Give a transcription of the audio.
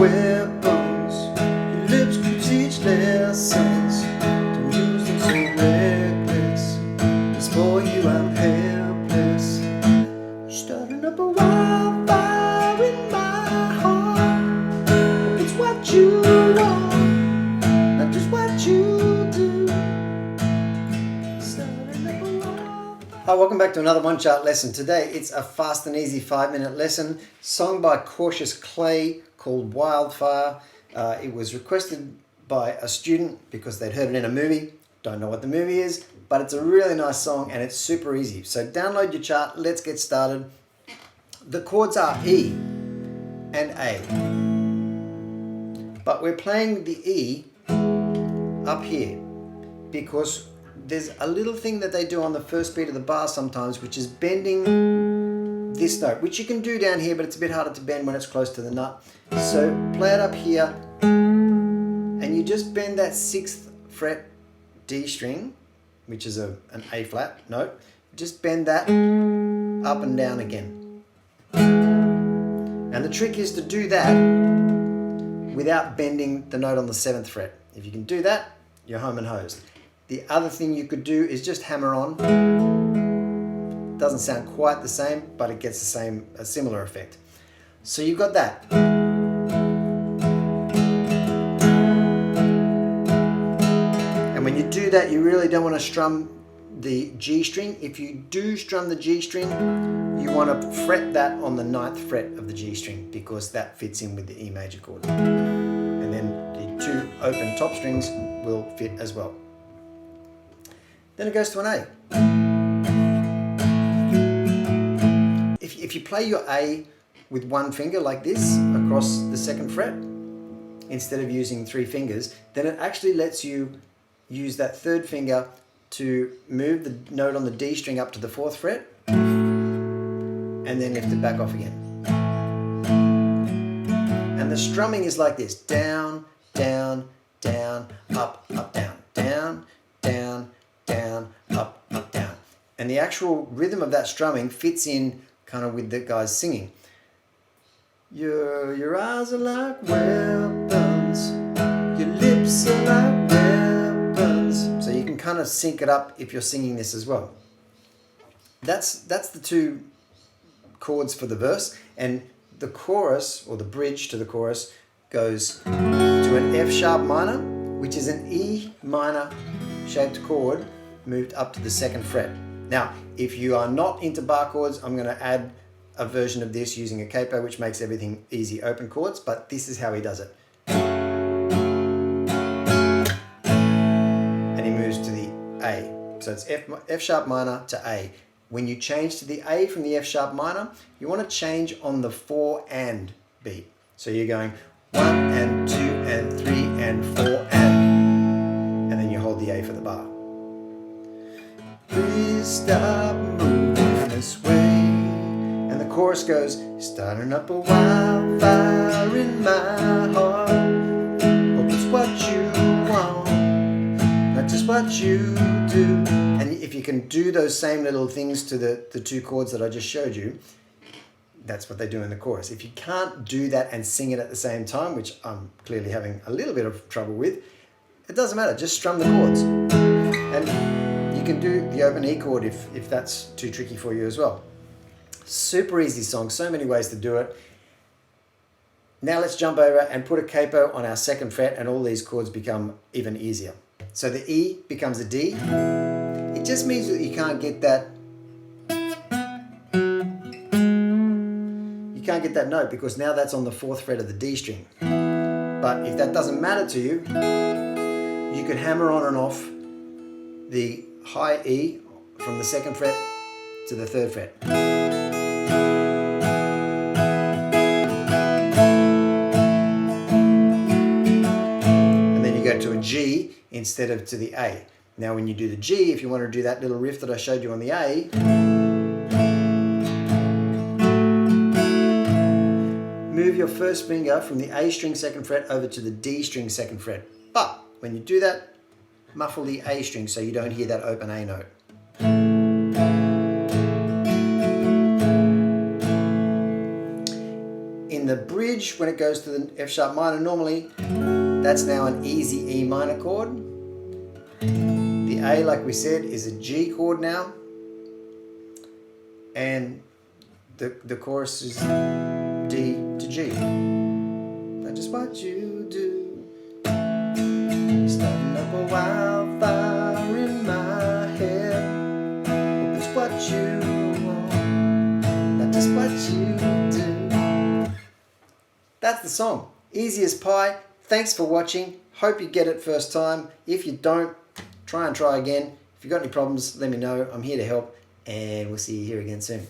weapons. Your lips could teach lessons. Don't use them so reckless. It's for you I'm helpless. You're starting up a wildfire in my heart. Hope it's what you want, not just what you do. Starting up a wildfire. Hi, welcome back to another One Chart lesson. Today it's a fast and easy 5-minute lesson, sung by Cautious Clay called Wildfire. It was requested by a student because they'd heard it in a movie. Don't know what the movie is, but it's a really nice song and it's super easy. So download your chart, let's get started. The chords are E and A, but we're playing the E up here because there's a little thing that they do on the first beat of the bar sometimes, which is bending this note, which you can do down here, but it's a bit harder to bend when it's close to the nut. So play it up here, and you just bend that 6th fret D string, which is an A flat note. Just bend that up and down again. And the trick is to do that without bending the note on the 7th fret. If you can do that, you're home and hosed. The other thing you could do is just hammer on. Doesn't sound quite the same, but it gets a similar effect. So you've got that. And when you do that, you really don't want to strum the G string. If you do strum the G string, you want to fret that on the 9th fret of the G string because that fits in with the E major chord. And then the 2 open top strings will fit as well. Then it goes to an A. If you play your A with one finger like this across the 2nd fret, instead of using 3 fingers, then it actually lets you use that 3rd finger to move the note on the D string up to the 4th fret and then lift it back off again. And the strumming is like this: down, down, down, up, up, down, down, down, down, up, up, down. And the actual rhythm of that strumming fits in kind of with the guys singing. Your eyes are like weapons, your lips are like weapons. So you can kind of sync it up if you're singing this as well. That's the 2 chords for the verse, and the chorus, or the bridge to the chorus, goes to an F sharp minor, which is an E minor shaped chord moved up to the 2nd fret. Now, if you are not into bar chords, I'm going to add a version of this using a capo, which makes everything easy open chords, but this is how he does it. And he moves to the A. So it's F sharp minor to A. When you change to the A from the F sharp minor, you want to change on the 4 and beat. So you're going 1 and 2 and 3 and 4 and then you hold the A for the bar. Please stop moving this way. And the chorus goes, starting up a wildfire in my heart. Hope it's what you want, not just what you do. And if you can do those same little things to the 2 chords that I just showed you, that's what they do in the chorus. If you can't do that and sing it at the same time, which I'm clearly having a little bit of trouble with, it doesn't matter, just strum the chords. And you can do the open E chord if that's too tricky for you as well. Super easy song, so many ways to do it. Now let's jump over and put a capo on our 2nd fret and all these chords become even easier. So the E becomes a D. It just means that you can't get that note because now that's on the 4th fret of the D string. But if that doesn't matter to you, you can hammer on and off the high E from the 2nd fret to the 3rd fret. And then you go to a G instead of to the A. Now when you do the G, if you want to do that little riff that I showed you on the A, move your 1st finger from the A string 2nd fret over to the D string 2nd fret. But when you do that, muffle the A string so you don't hear that open A note. In the bridge, when it goes to the F sharp minor, normally that's now an easy E minor chord. The A, like we said, is a G chord now. And the chorus is D to G. That's just what you do. Starting up a wildfire in my head. Hope it's what you want, not just what you do. That's the song. Easy as pie. Thanks for watching. Hope you get it first time. If you don't, try again. If you've got any problems, let me know. I'm here to help, and we'll see you here again soon.